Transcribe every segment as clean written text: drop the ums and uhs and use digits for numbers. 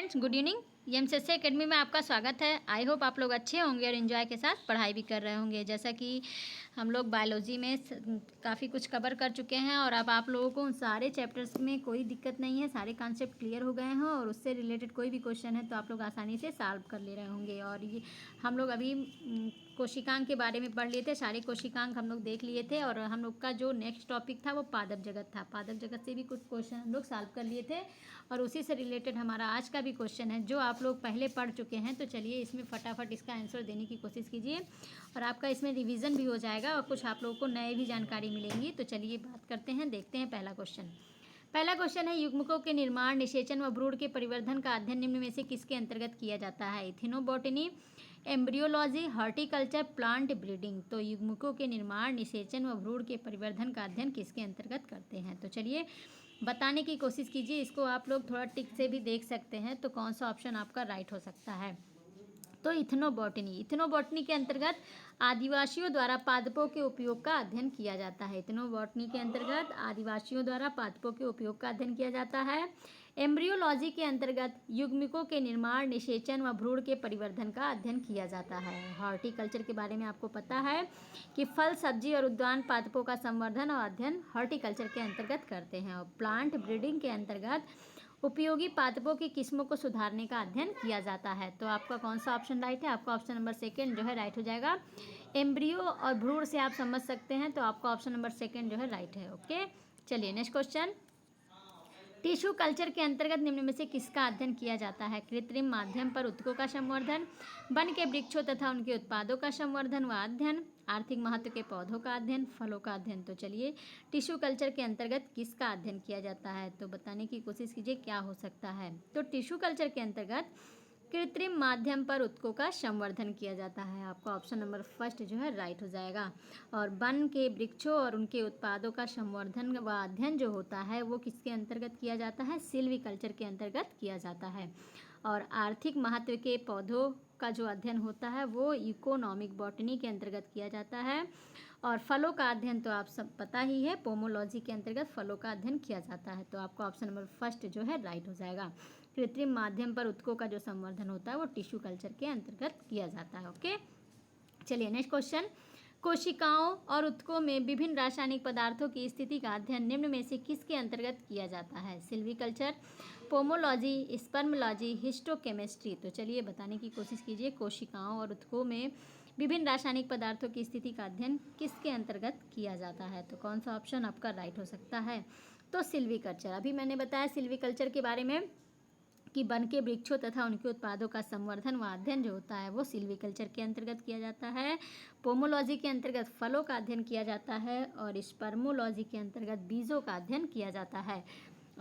Friends, good evening. MSSC academy में आपका स्वागत है। आई होप आप लोग अच्छे होंगे और एंजॉय के साथ पढ़ाई भी कर रहे होंगे। जैसा कि हम लोग बायोलॉजी में काफ़ी कुछ कवर कर चुके हैं और अब आप लोगों को उन सारे चैप्टर्स में कोई दिक्कत नहीं है, सारे कॉन्सेप्ट क्लियर हो गए हैं और उससे रिलेटेड कोई भी क्वेश्चन है तो आप लोग आसानी से सॉल्व कर ले रहे होंगे। और ये हम लोग अभी कोशिकांग के बारे में पढ़ लिए थे, सारे कोशिकांग हम लोग देख लिए थे और हम लोग का जो नेक्स्ट टॉपिक था वो पादप जगत था। पादप जगत से भी कुछ क्वेश्चन हम लोग सॉल्व कर लिए थे और उसी से रिलेटेड हमारा आज का भी क्वेश्चन है जो आप लोग पहले पढ़ चुके हैं। तो चलिए इसमें फटाफट इसका आंसर देने की कोशिश कीजिए और आपका इसमें रिवीजन भी हो जाएगा और कुछ आप लोगों को नए भी जानकारी मिलेंगी। तो चलिए बात करते हैं, देखते हैं पहला क्वेश्चन है, युग्मकों के निर्माण, निषेचन व भ्रूण के परिवर्धन का अध्ययन निम्न में से किसके अंतर्गत किया जाता है? इथिनोबॉटनी, एम्ब्रियोलॉजी, हॉर्टिकल्चर, प्लांट ब्रीडिंग। तो युग्मकों के निर्माण, निषेचन व भ्रूण के परिवर्धन का अध्ययन किसके अंतर्गत करते हैं? तो चलिए बताने की कोशिश कीजिए। इसको आप लोग थोड़ा टिक से भी देख सकते हैं तो कौन सा ऑप्शन आपका राइट हो सकता है। तो इथनोबॉटनी के अंतर्गत आदिवासियों द्वारा पादपों के उपयोग का अध्ययन किया जाता है। इथनोबॉटनी के अंतर्गत आदिवासियों द्वारा पादपों के उपयोग का अध्ययन किया जाता है। एम्ब्रियोलॉजी के अंतर्गत युग्मकों के निर्माण, निषेचन व भ्रूण के परिवर्धन का अध्ययन किया जाता है। हॉर्टिकल्चर के बारे में आपको पता है कि फल, सब्जी और उद्यान पादपों का संवर्धन और अध्ययन हॉर्टिकल्चर के अंतर्गत करते हैं। और प्लांट ब्रीडिंग के अंतर्गत उपयोगी पादपों की किस्मों को सुधारने का अध्ययन किया जाता है। तो आपका कौन सा ऑप्शन राइट है? आपका ऑप्शन नंबर सेकंड जो है राइट हो जाएगा। एम्ब्रियो और भ्रूण से आप समझ सकते हैं तो आपका ऑप्शन नंबर सेकंड जो है राइट है। ओके, चलिए नेक्स्ट क्वेश्चन। टिश्यू कल्चर के अंतर्गत निम्न में से किसका अध्ययन किया जाता है? कृत्रिम माध्यम पर उत्तकों का संवर्धन, वन के वृक्षों तथा उनके उत्पादों का संवर्धन व अध्ययन, आर्थिक महत्व के पौधों का अध्ययन, फलों का अध्ययन। तो चलिए टिश्यू कल्चर के अंतर्गत किसका अध्ययन किया जाता है? तो बताने की कोशिश कीजिए क्या हो सकता है। तो टिश्यू कल्चर के अंतर्गत कृत्रिम माध्यम पर उत्तकों का संवर्धन किया जाता है। आपका ऑप्शन नंबर फर्स्ट जो है राइट हो जाएगा। और वन के वृक्षों और उनके उत्पादों का संवर्धन व अध्ययन जो होता है वो किसके अंतर्गत किया जाता है? सिल्वीकल्चर के अंतर्गत किया जाता है। और आर्थिक महत्व के पौधों का जो अध्ययन होता है वो इकोनॉमिक बॉटनी के अंतर्गत किया जाता है। और फलों का अध्ययन तो आप सब पता ही है, पोमोलॉजी के अंतर्गत फलों का अध्ययन किया जाता है। तो आपका ऑप्शन नंबर फर्स्ट जो है राइट हो जाएगा। कृत्रिम माध्यम पर उत्तकों का जो संवर्धन होता है वो टिश्यू कल्चर के अंतर्गत किया जाता है। ओके, चलिए नेक्स्ट क्वेश्चन। कोशिकाओं और उत्तकों में विभिन्न रासायनिक पदार्थों की स्थिति का अध्ययन निम्न में से किसके अंतर्गत किया जाता है? Silviculture, pomology, spermology, histochemistry. तो चलिए बताने की कोशिश कीजिए। कोशिकाओं और उत्तकों में विभिन्न रासायनिक पदार्थों की स्थिति का अध्ययन किसके अंतर्गत किया जाता है? तो कौन सा ऑप्शन आपका राइट हो सकता है? तो सिल्वीकल्चर। अभी मैंने बताया सिल्वीकल्चर के बारे में कि वन के वृक्षों तथा उनके उत्पादों का संवर्धन व अध्ययन जो होता है वो सिल्वीकल्चर के अंतर्गत किया जाता है। पोमोलॉजी के अंतर्गत फलों का अध्ययन किया जाता है और स्पर्मोलॉजी के अंतर्गत बीजों का अध्ययन किया जाता है।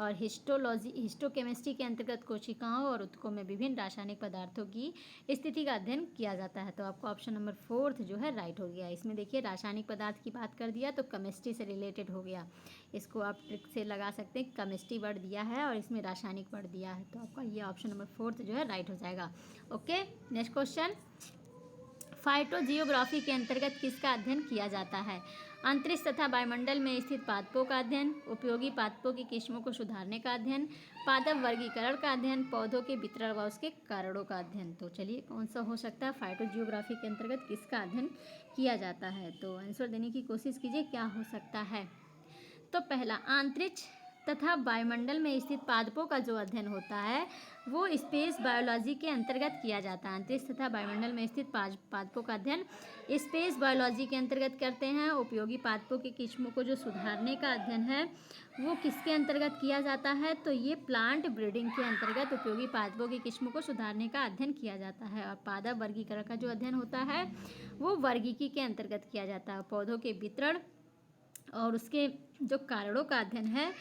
और हिस्टोकेमिस्ट्री के अंतर्गत कोशिकाओं और उत्तकों में विभिन्न रासायनिक पदार्थों की स्थिति का अध्ययन किया जाता है। तो आपको ऑप्शन नंबर फोर्थ जो है राइट हो गया। इसमें देखिए रासायनिक पदार्थ की बात कर दिया तो केमिस्ट्री से रिलेटेड हो गया। इसको आप ट्रिक से लगा सकते हैं, केमिस्ट्री वर्ड दिया है और इसमें रासायनिक वर्ड दिया है। तो आपका ये ऑप्शन नंबर फोर्थ जो है राइट हो जाएगा। Okay, next question. फाइटोजियोग्राफी के अंतर्गत किसका अध्ययन किया जाता है? अंतरिक्ष तथा वायुमंडल में स्थित पादपों का अध्ययन, उपयोगी पादपों की किस्मों को सुधारने का अध्ययन, पादप वर्गीकरण का अध्ययन, पौधों के वितरण व उसके कारणों का अध्ययन। तो चलिए कौन सा हो सकता है? फाइटोजियोग्राफी के अंतर्गत किसका अध्ययन किया जाता है? तो आंसर देने की कोशिश कीजिए क्या हो सकता है। तो पहला, अंतरिक्ष तथा वायुमंडल में स्थित पादपों का जो अध्ययन होता है वो स्पेस बायोलॉजी के अंतर्गत किया जाता है। अंतरिक्ष तथा वायुमंडल में स्थित पादपों का अध्ययन स्पेस बायोलॉजी के अंतर्गत करते हैं। उपयोगी पादपों की किस्मों को जो सुधारने का अध्ययन है वो किसके अंतर्गत किया जाता है? तो ये प्लांट ब्रीडिंग के अंतर्गत उपयोगी पादपों की किस्मों को सुधारने का अध्ययन किया जाता है। और पादप वर्गीकरण का जो अध्ययन होता है वो वर्गीकी के अंतर्गत किया जाता है। पौधों के वितरण और उसके जो कारणों का अध्ययन है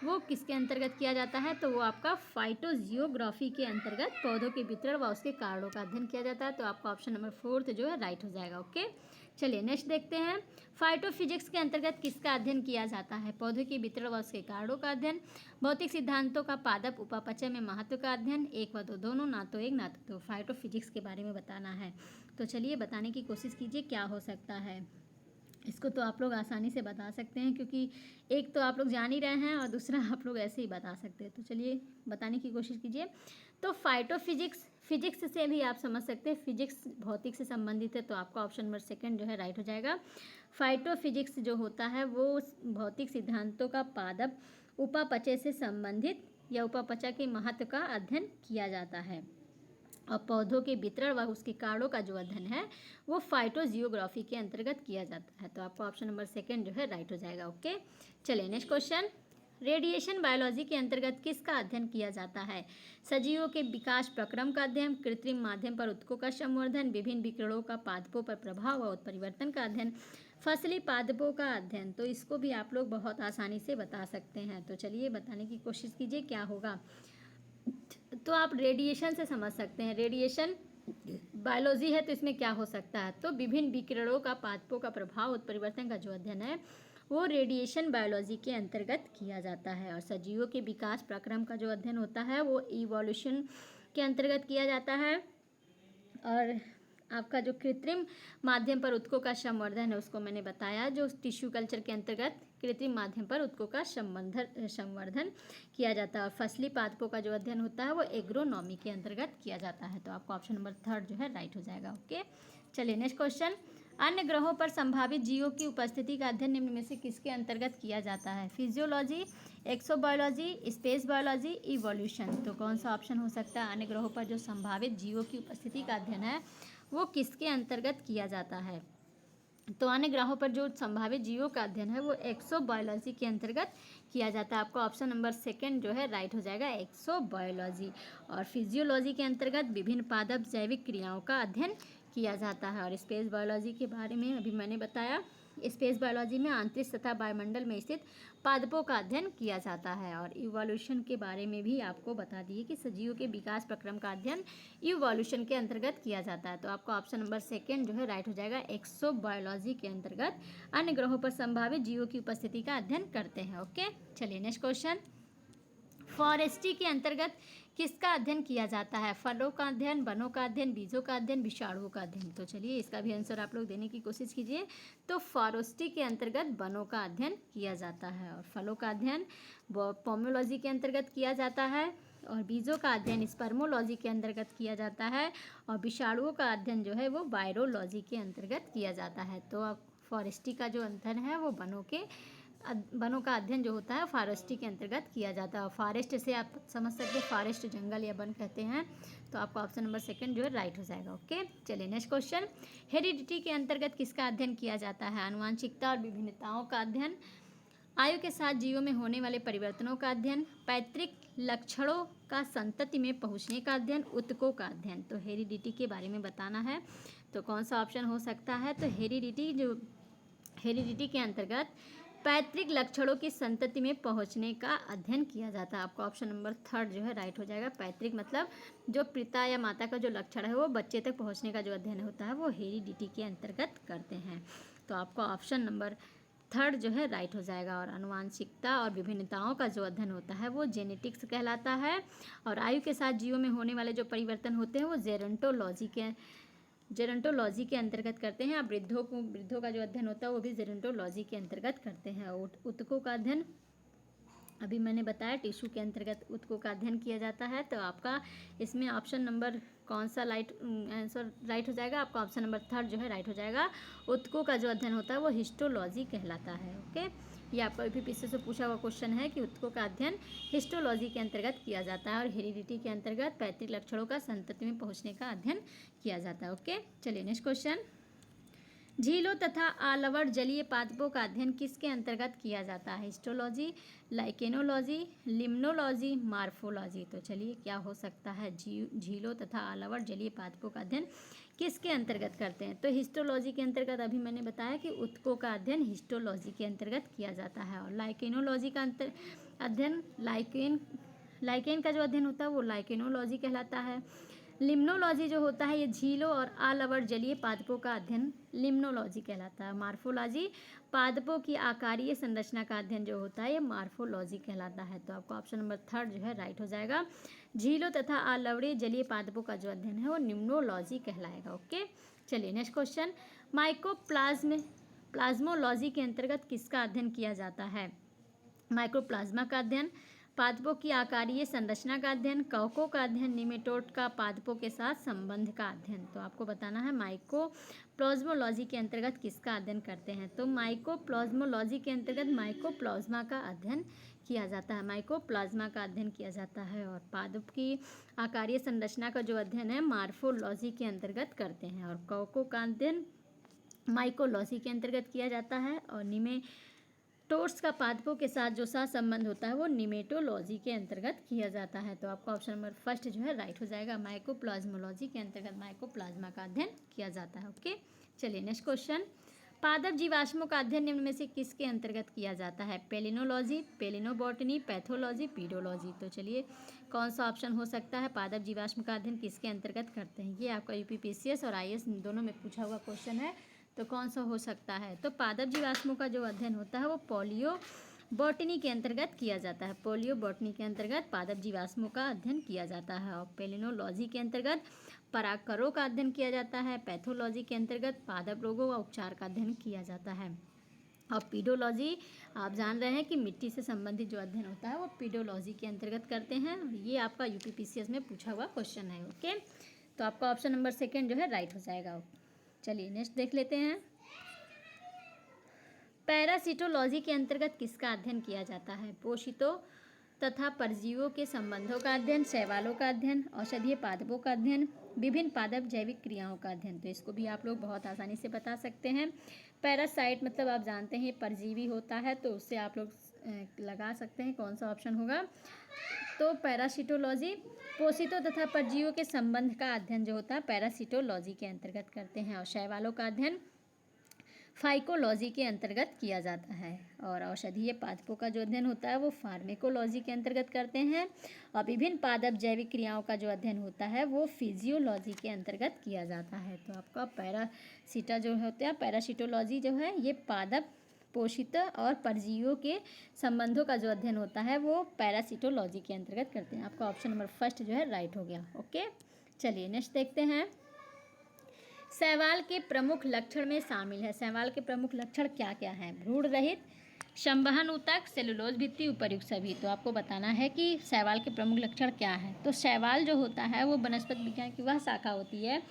वो किसके अंतर्गत किया जाता है? तो वो आपका फाइटोजियोग्राफी के अंतर्गत पौधों के वितरण व उसके कारणों का अध्ययन किया जाता है। तो आपका ऑप्शन नंबर फोर्थ जो है राइट हो जाएगा। ओके, चलिए नेक्स्ट देखते हैं। फाइटोफिजिक्स के अंतर्गत किसका अध्ययन किया जाता है? पौधों के वितरण व उसके कारणों का अध्ययन, भौतिक सिद्धांतों का पादप उपापचय में महत्व का अध्ययन, एक व दो दोनों, ना तो एक ना तो दो। फाइटोफिजिक्स के बारे में बताना है। तो चलिए बताने की कोशिश कीजिए क्या हो सकता है। इसको तो आप लोग आसानी से बता सकते हैं क्योंकि एक तो आप लोग जान ही रहे हैं और दूसरा आप लोग ऐसे ही बता सकते हैं। तो चलिए बताने की कोशिश कीजिए। तो फाइटोफिजिक्स, फिजिक्स से भी आप समझ सकते हैं, फिजिक्स भौतिक से संबंधित है, तो आपका ऑप्शन नंबर सेकंड जो है राइट हो जाएगा। फाइटोफिजिक्स जो होता है वो भौतिक सिद्धांतों का पादप उपापचय से संबंधित या उपापचय के महत्व का अध्ययन किया जाता है। और पौधों के वितरण व उसके कारणों का जो अध्ययन है वो फाइटोजियोग्राफी के अंतर्गत किया जाता है। तो आपका ऑप्शन नंबर सेकंड जो है राइट हो जाएगा। ओके, चलिए नेक्स्ट क्वेश्चन। रेडिएशन बायोलॉजी के अंतर्गत किसका अध्ययन किया जाता है? सजीवों के विकास प्रक्रम का अध्ययन, कृत्रिम माध्यम पर उत्कों का संवर्धन, विभिन्न विकिरणों का पादपों पर प्रभाव और उत्परिवर्तन का अध्ययन, फसली पादपों का अध्ययन। तो इसको भी आप लोग बहुत आसानी से बता सकते हैं। तो चलिए बताने की कोशिश कीजिए क्या होगा। तो आप रेडिएशन से समझ सकते हैं, रेडिएशन बायोलॉजी है तो इसमें क्या हो सकता है, तो विभिन्न विकिरणों का पादपों का प्रभाव उत्परिवर्तन का जो अध्ययन है वो रेडिएशन बायोलॉजी के अंतर्गत किया जाता है। और सजीवों के विकास प्रक्रम का जो अध्ययन होता है वो इवोल्यूशन के अंतर्गत किया जाता है। और आपका जो कृत्रिम माध्यम पर उत्कों का संवर्धन है उसको मैंने बताया, जो टिश्यू कल्चर के अंतर्गत कृत्रिम माध्यम पर उत्कों का संवर्धन किया जाता है। और फसली पादपों का जो अध्ययन होता है वो एग्रोनॉमी के अंतर्गत किया जाता है। तो आपका ऑप्शन नंबर थर्ड जो है राइट हो जाएगा। ओके, चलिए नेक्स्ट क्वेश्चन। अन्य ग्रहों पर संभावित जीवों की उपस्थिति का अध्ययन निम्न में से किसके अंतर्गत किया जाता है? Physiology, exobiology, space biology, evolution. तो कौन सा ऑप्शन हो सकता है? अन्य ग्रहों पर जो संभावित जीवों की उपस्थिति का अध्ययन है वो किसके अंतर्गत किया जाता है? तो अन्य ग्रहों पर जो संभावित जीवों का अध्ययन है वो एक्सोबायोलॉजी के अंतर्गत किया जाता है। आपका ऑप्शन नंबर सेकंड जो है राइट हो जाएगा, एक्सोबायोलॉजी। और फिजियोलॉजी के अंतर्गत विभिन्न पादप जैविक क्रियाओं का अध्ययन किया जाता है। और स्पेस बायोलॉजी के बारे में अभी मैंने बताया, स्पेस बायोलॉजी में अंतरिक्ष तथा वायुमंडल में स्थित पादपों का अध्ययन किया जाता है। और इवोल्यूशन के बारे में भी आपको बता दिए कि सजीवों के विकास प्रक्रम का अध्ययन इवोल्यूशन के अंतर्गत किया जाता है। तो आपका ऑप्शन नंबर सेकंड जो है राइट हो जाएगा, एक्सोबायोलॉजी के अंतर्गत अन्य ग्रहों पर संभावित जीवों की उपस्थिति का अध्ययन करते हैं। ओके, चलिए नेक्स्ट क्वेश्चन। फॉरेस्ट्री के अंतर्गत किसका अध्ययन किया जाता है? फलों का अध्ययन, वनों का अध्ययन, बीजों का अध्ययन, विषाणुओं का अध्ययन। तो चलिए इसका भी आंसर आप लोग देने की कोशिश कीजिए। तो फॉरेस्ट्री के अंतर्गत वनों का अध्ययन किया जाता है। और फलों का अध्ययन पोमोलॉजी के अंतर्गत किया जाता है। और बीजों का अध्ययन स्पर्मोलॉजी के अंतर्गत किया जाता है। और विषाणुओं का अध्ययन जो है वो वायरोलॉजी के अंतर्गत किया जाता है। तो फॉरेस्ट्री का जो अध्ययन है वो वनों का अध्ययन जो होता है फॉरेस्ट्री के अंतर्गत किया जाता है। और फॉरेस्ट से आप समझ सकते हैं फॉरेस्ट जंगल या वन कहते हैं। तो आपका ऑप्शन नंबर सेकंड जो है राइट हो जाएगा। ओके, चलिए नेक्स्ट क्वेश्चन। हेरिडिटी के अंतर्गत किसका अध्ययन किया जाता है? आनुवांशिकता और विभिन्नताओं का अध्ययन, आयु के साथ जीवों में होने वाले परिवर्तनों का अध्ययन, पैतृक लक्षणों का संतति में पहुंचने का अध्ययन, उत्कों का अध्ययन। तो हेरिडिटी के बारे में बताना है, तो कौन सा ऑप्शन हो सकता है? तो हेरिडिटी के अंतर्गत पैतृक लक्षणों की संतति में पहुंचने का अध्ययन किया जाता है। आपका ऑप्शन नंबर थर्ड जो है राइट हो जाएगा। पैतृक मतलब जो पिता या माता का जो लक्षण है वो बच्चे तक पहुंचने का जो अध्ययन होता है वो हेरिडिटी के अंतर्गत करते हैं। तो आपका ऑप्शन नंबर थर्ड जो है राइट हो जाएगा। और आनुवांशिकता और विभिन्नताओं का जो अध्ययन होता है वो जेनेटिक्स कहलाता है। और आयु के साथ जीवों में होने वाले जो परिवर्तन होते हैं वो जेरोंटोलॉजी के अंतर्गत करते हैं। अब वृद्धों का जो अध्ययन होता है वो भी जेरोंटोलॉजी के अंतर्गत करते हैं। उत्कों का अध्ययन अभी मैंने बताया टिश्यू के अंतर्गत उत्कों का अध्ययन किया जाता है। तो आपका इसमें ऑप्शन नंबर कौन सा आंसर राइट हो जाएगा? आपका ऑप्शन नंबर थर्ड जो है राइट हो जाएगा। उत्कों का जो अध्ययन होता है वो हिस्टोलॉजी कहलाता है। ओके, ये आपका भी पीछे से पूछा हुआ क्वेश्चन है कि उत्कों का अध्ययन हिस्टोलॉजी के अंतर्गत किया जाता है। और हेरिडिटी के अंतर्गत पैतृक लक्षणों का संतति में पहुंचने का अध्ययन किया जाता है। ओके, चलिए नेक्स्ट क्वेश्चन। झीलों तथा आलवड़ जलीय पादपों का अध्ययन किसके अंतर्गत किया जाता है? Histology, lichenology, limnology, morphology. तो चलिए क्या हो सकता है? झीलों तथा आलवड़ जलीय पादपों का अध्ययन किसके अंतर्गत करते हैं? तो हिस्टोलॉजी के अंतर्गत अभी मैंने बताया कि उत्कों का अध्ययन हिस्टोलॉजी के अंतर्गत किया जाता है। और लाइकेनोलॉजी का अध्ययन लाइकेन का जो अध्ययन होता है वो लाइकेनोलॉजी कहलाता है। लिम्नोलॉजी जो होता है ये झीलों और आलवड़ जलीय पादपों का अध्ययन लिम्नोलॉजी कहलाता है। मार्फोलॉजी पादपों की आकारीय संरचना का अध्ययन जो होता है ये मार्फोलॉजी कहलाता है। तो आपका ऑप्शन नंबर थर्ड जो है राइट हो जाएगा। झीलों तथा आलवड़े जलीय पादपों का जो अध्ययन है वो निम्नोलॉजी कहलाएगा। ओके, चलिए नेक्स्ट क्वेश्चन। प्लाज्मोलॉजी के अंतर्गत किसका अध्ययन किया जाता है? माइक्रोप्लाज्मा का अध्ययन, पादपों की आकारीय संरचना का अध्ययन, कवकों का अध्ययन, निमेटोड का पादपों के साथ संबंध का अध्ययन। तो आपको बताना है माइकोप्लाज्मोलॉजी के अंतर्गत किसका अध्ययन करते हैं। तो माइकोप्लाज्मोलॉजी के अंतर्गत माइकोप्लाज्मा का अध्ययन किया जाता है, माइकोप्लाज्मा का अध्ययन किया जाता है। और पादप की आकारीय संरचना का जो अध्ययन है मार्फोलॉजी के अंतर्गत करते हैं। और कवकों का अध्ययन माइकोलॉजी के अंतर्गत किया जाता है। और निमेटोड्स का पादपों के साथ जो संबंध होता है वो निमेटोलॉजी के अंतर्गत किया जाता है। तो आपका ऑप्शन नंबर फर्स्ट जो है राइट हो जाएगा, माइकोप्लाज्मोलॉजी के अंतर्गत माइकोप्लाज्मा का अध्ययन किया जाता है। ओके, चलिए नेक्स्ट क्वेश्चन। पादप जीवाश्मों का अध्ययन निम्न में से किसके अंतर्गत किया जाता है। Palynology, palynobotany, pathology, pedology. तो चलिए कौन सा ऑप्शन हो सकता है, पादप जीवाश्म का अध्ययन किसके अंतर्गत करते हैं। ये आपका यूपीपीसीएस और आईएएस दोनों में पूछा हुआ क्वेश्चन है। तो कौन सा हो सकता है। तो पादप जीवाश्मों का जो अध्ययन होता है वो पोलियो बॉटनी के अंतर्गत किया जाता है। पोलियो बॉटनी के अंतर्गत पादप जीवाश्मों का अध्ययन किया जाता है। और पेलिनोलॉजी के अंतर्गत परागकणों का अध्ययन किया जाता है। पैथोलॉजी के अंतर्गत पादप रोगों व उपचार का अध्ययन किया जाता है। और पीडोलॉजी आप जान रहे हैं कि मिट्टी से संबंधित जो अध्ययन होता है वो पीडोलॉजी के अंतर्गत करते हैं। ये आपका यूपीपीसीएस में पूछा हुआ क्वेश्चन है। ओके, तो आपका ऑप्शन नंबर सेकेंड जो है राइट हो जाएगा। चलिए नेक्स्ट देख लेते हैं। पैरासिटोलॉजी के अंतर्गत किसका अध्ययन किया जाता है। पोषितों तथा परजीवियों के संबंधों का अध्ययन, शैवालों का अध्ययन, औषधीय पादपों का अध्ययन, विभिन्न पादप जैविक क्रियाओं का अध्ययन। तो इसको भी आप लोग बहुत आसानी से बता सकते हैं। पैरासाइट मतलब आप जानते हैं परजीवी होता है, तो उससे आप लोग लगा सकते हैं कौन सा ऑप्शन होगा। तो पैरासिटोलॉजी पोषितों तथा परजीवियों के संबंध का अध्ययन जो होता है पैरासिटोलॉजी के अंतर्गत करते हैं। और शैवालों का अध्ययन फाइकोलॉजी के अंतर्गत किया जाता है। और औषधीय पादपों का जो अध्ययन होता है वो फार्मेकोलॉजी के अंतर्गत करते हैं। और विभिन्न पादप जैविक क्रियाओं का जो अध्ययन होता है वो फिजियोलॉजी के अंतर्गत किया जाता है। तो आपका पैरासिटा जो होता है पैरासिटोलॉजी जो है ये पादप पोषित और परजीवियों के संबंधों का जो अध्ययन होता है वो पैरासिटोलॉजी के अंतर्गत करते हैं। आपका ऑप्शन नंबर फर्स्ट जो है राइट हो गया। ओके, चलिए नेक्स्ट देखते हैं। शैवाल के प्रमुख लक्षण में शामिल है। शैवाल के प्रमुख लक्षण क्या क्या हैं। भ्रूण रहित, संवहन ऊतक, सेलुलोज भित्ति, उपर्युक्त सभी। तो आपको बताना है कि शैवाल के प्रमुख लक्षण क्या है। तो शैवाल जो होता है वो वनस्पति विज्ञान की वह शाखा होती है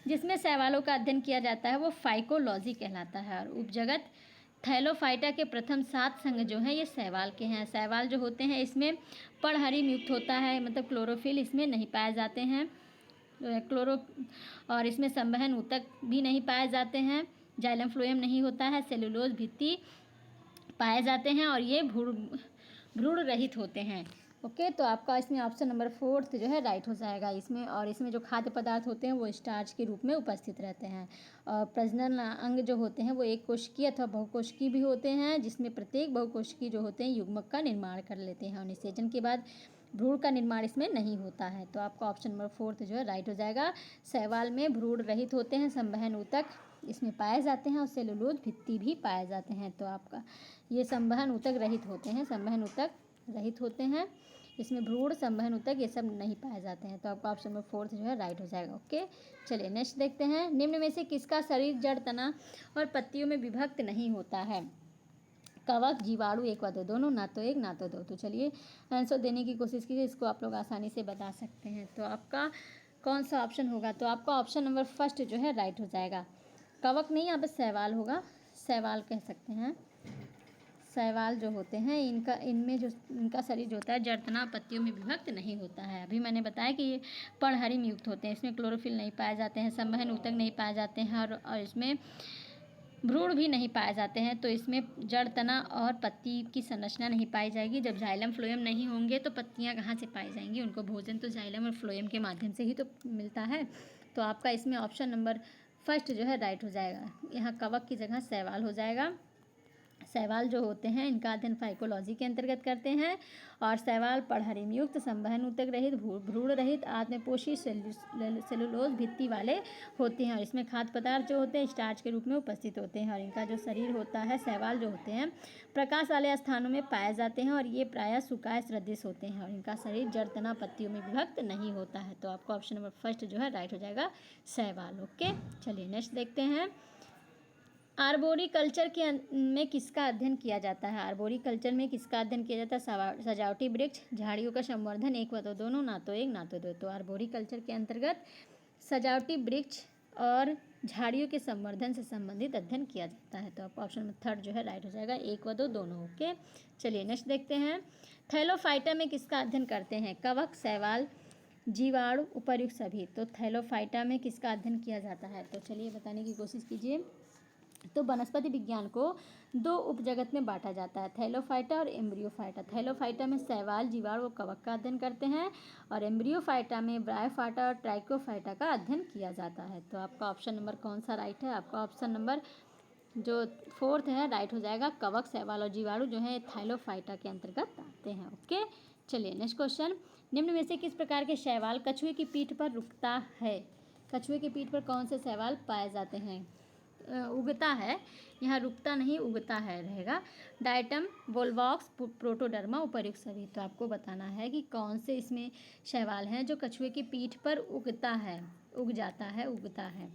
जिसमें शैवालों का अध्ययन किया जाता है वो फाइकोलॉजी कहलाता है। और उपजगत थैलोफाइटा के प्रथम 7 संघ जो हैं ये शैवाल के हैं। शैवाल जो होते हैं इसमें पर्णहरिम युक्त होता है, मतलब क्लोरोफिल इसमें नहीं पाए जाते हैं। और इसमें संवहन ऊतक भी नहीं पाए जाते हैं, जाइलम फ्लोएम नहीं होता है, सेलुलोज भित्ति पाए जाते हैं और ये भ्रूण रहित होते हैं। ओके, तो आपका इसमें ऑप्शन नंबर फोर्थ जो है राइट हो जाएगा इसमें। और इसमें जो खाद्य पदार्थ होते हैं वो स्टार्च के रूप में उपस्थित रहते हैं। और प्रजनन अंग जो होते हैं वो एक कोशिकीय अथवा बहुकोशिकीय भी होते हैं जिसमें प्रत्येक बहुकोशिकीय जो होते हैं युग्मक का निर्माण कर लेते हैं। और निषेचन के बाद भ्रूण का निर्माण इसमें नहीं होता है। तो आपका ऑप्शन नंबर फोर्थ जो है राइट हो जाएगा। शैवाल में भ्रूण रहित होते हैं, संवहन ऊतक इसमें पाए जाते हैं और सेलुलोज भित्ति भी पाए जाते हैं। तो आपका ये संवहन ऊतक रहित होते हैं, संवहन ऊतक रहित होते हैं, इसमें भ्रूण संवहन ऊतक ये सब नहीं पाए जाते हैं। तो आपका ऑप्शन नंबर फोर्थ जो है राइट हो जाएगा। ओके, चलिए नेक्स्ट देखते हैं। निम्न में से किसका शरीर जड़, तना और पत्तियों में विभक्त नहीं होता है। कवक, जीवाणु, एक व दो, दोनों, ना तो एक ना तो दो। तो चलिए आंसर देने की कोशिश कीजिए, इसको आप लोग आसानी से बता सकते हैं। तो आपका कौन सा ऑप्शन होगा। तो आपका ऑप्शन नंबर फर्स्ट जो है राइट हो जाएगा। कवक नहीं, यहाँ पर शैवाल होगा, शैवाल कह सकते हैं। शैवाल जो होते हैं इनमें जो इनका शरीर जो होता है जड़, तना, पत्तियों में विभक्त नहीं होता है। अभी मैंने बताया कि ये पर्णहरिम युक्त होते हैं, इसमें क्लोरोफिल नहीं पाए जाते हैं, संवहन ऊतक नहीं पाए जाते हैं और इसमें भ्रूण भी नहीं पाए जाते हैं। तो इसमें जड़, तना और पत्ती की संरचना नहीं पाई जाएगी। जब जाइलम फ्लोएम नहीं होंगे तो पत्तियां कहाँ से पाई जाएंगी, उनको भोजन तो जाइलम और फ्लोएम के माध्यम से ही तो मिलता है। तो आपका इसमें ऑप्शन नंबर फर्स्ट जो है राइट हो जाएगा। यहाँ कवक की जगह शैवाल हो जाएगा। शैवाल जो होते हैं इनका अध्ययन फाइकोलॉजी के अंतर्गत करते हैं। और शैवाल पर्णहरिम युक्त, संवहन ऊतक रहित, भ्रूण रहित, आत्मपोषी, सेलुलोज भित्ति वाले होते हैं। और इसमें खाद्य पदार्थ जो होते हैं स्टार्च के रूप में उपस्थित होते हैं। और इनका जो शरीर होता है शैवाल जो होते हैं प्रकाश वाले स्थानों में पाए जाते हैं और ये प्रायः सुकाय सदृश होते हैं। और इनका शरीर जड़, तना, पत्तियों में विभक्त नहीं होता है। तो आपका ऑप्शन नंबर फर्स्ट जो है राइट हो जाएगा, शैवाल। ओके, चलिए नेक्स्ट देखते हैं। आर्बोरिकल्चर में किसका अध्ययन किया जाता है? आर्बोरिकल्चर में किसका अध्ययन किया जाता है? सजावटी वृक्ष, झाड़ियों का संवर्धन, एक व दो, दोनों, ना तो एक ना तो दो। तो आर्बोरिकल्चर के अंतर्गत सजावटी वृक्ष और झाड़ियों के संवर्धन से संबंधित अध्ययन किया जाता है। तो आपका ऑप्शन नंबर थर्ड जो है राइट हो जाएगा, एक व दो, दोनों। ओके, चलिए नेक्स्ट देखते हैं। थैलोफाइटा में किसका अध्ययन करते हैं? कवक, शैवाल, जीवाणु, उपर्युक्त सभी। तो थैलोफाइटा में किसका अध्ययन किया जाता है? तो चलिए बताने की कोशिश कीजिए। तो वनस्पति विज्ञान को दो उपजगत में बांटा जाता है, थैलोफाइटा और एम्ब्रियोफाइटा। थैलोफाइटा में शैवाल, जीवाणु और कवक का अध्ययन करते हैं और एम्ब्रियोफाइटा में ब्रायोफाइटा और ट्राइकोफाइटा का अध्ययन किया जाता है। तो आपका ऑप्शन नंबर कौन सा राइट है? आपका ऑप्शन नंबर जो फोर्थ है राइट हो जाएगा। कवक, शैवाल और जीवाणु जो है थैलोफाइटा के अंतर्गत आते हैं। ओके, चलिए नेक्स्ट क्वेश्चन। निम्न में से किस प्रकार के शैवाल कछुए की पीठ पर रुकता है? कछुए की पीठ पर कौन से शैवाल पाए जाते हैं? उगता है, यहाँ रुकता नहीं उगता है रहेगा। डायटम, वोल्वॉक्स, प्रोटोडर्मा, उपर्युक्त सभी। तो आपको बताना है कि कौन से इसमें शैवाल हैं जो कछुए की पीठ पर उगता है, उग जाता है, उगता है।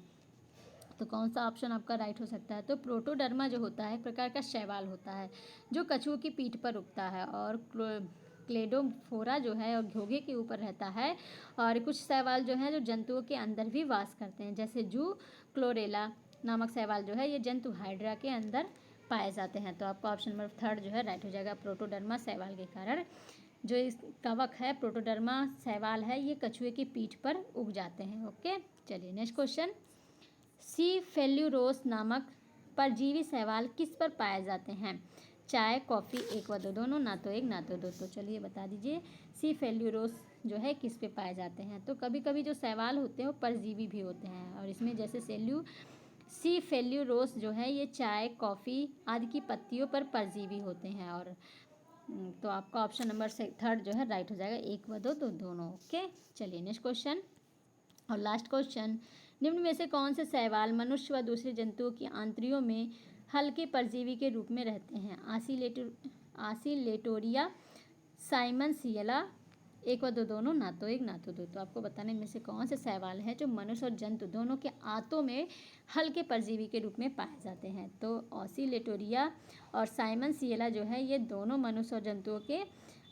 तो कौन सा ऑप्शन आपका राइट हो सकता है? तो प्रोटोडर्मा जो होता है एक प्रकार का शैवाल होता है जो कछुओं की पीठ पर उगता है और क्लेडोफोरा जो है और घोंघे के ऊपर रहता है। और कुछ शैवाल जो हैं जो जंतुओं के अंदर भी वास करते हैं, जैसे जू क्लोरेला नामक शैवाल जो है ये जंतु हाइड्रा के अंदर पाए जाते हैं। तो आपका ऑप्शन नंबर थर्ड जो है राइट हो जाएगा। प्रोटोडर्मा शैवाल के कारण जो इस कवक है, प्रोटोडर्मा शैवाल है, ये कछुए की पीठ पर उग जाते हैं। ओके, चलिए नेक्स्ट क्वेश्चन। सी फेल्यूरोस नामक परजीवी शैवाल किस पर पाए जाते हैं? चाय, कॉफ़ी, एक व दो, दोनों, ना तो एक ना तो दो। तो चलिए बता दीजिए सी फेल्यूरोस जो है किस पे पाए जाते हैं? तो कभी कभी जो शैवाल होते हैं वो परजीवी भी होते हैं और इसमें जैसे सी फेल्यूरोस जो है ये चाय, कॉफ़ी आदि की पत्तियों पर परजीवी होते हैं। और तो आपका ऑप्शन नंबर थर्ड जो है राइट हो जाएगा, एक व दो, दोनों। ओके, चलिए नेक्स्ट क्वेश्चन और लास्ट क्वेश्चन। निम्न में से कौन से शैवाल मनुष्य व दूसरे जंतुओं की आंतड़ियों में हल्के परजीवी के रूप में रहते हैं? आसिलेटोरिया, साइमनसियला, एक व दो, दोनों, ना तो एक ना तो दो। तो आपको बताने में से कौन से शैवाल हैं जो मनुष्य और जंतु दोनों के आंतों में हल्के परजीवी के रूप में पाए जाते हैं? तो ऑसिलेटोरिया और साइमनसियला जो है ये दोनों मनुष्य और जंतुओं के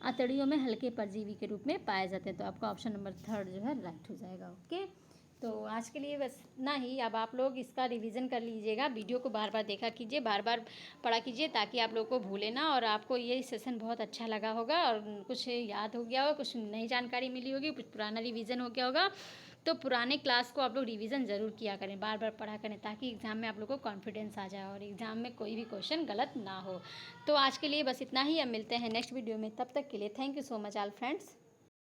आंतड़ियों में हल्के परजीवी के रूप में पाए जाते हैं। तो आपका ऑप्शन नंबर थर्ड जो है राइट हो जाएगा। ओके, तो आज के लिए बस इतना ही। अब आप लोग इसका रिवीजन कर लीजिएगा, वीडियो को बार बार देखा कीजिए, बार बार पढ़ा कीजिए ताकि आप लोग को भूले ना और आपको ये सेशन बहुत अच्छा लगा होगा और कुछ याद हो गया होगा, कुछ नई जानकारी मिली होगी, कुछ पुराना रिवीजन हो गया होगा। तो पुराने क्लास को आप लोग रिवीजन ज़रूर किया करें, बार बार पढ़ा करें ताकि एग्ज़ाम में आप लोग को कॉन्फिडेंस आ जाए और एग्ज़ाम में कोई भी क्वेश्चन गलत ना हो। तो आज के लिए बस इतना ही, अब मिलते हैं नेक्स्ट वीडियो में। तब तक के लिए thank you so much all friends.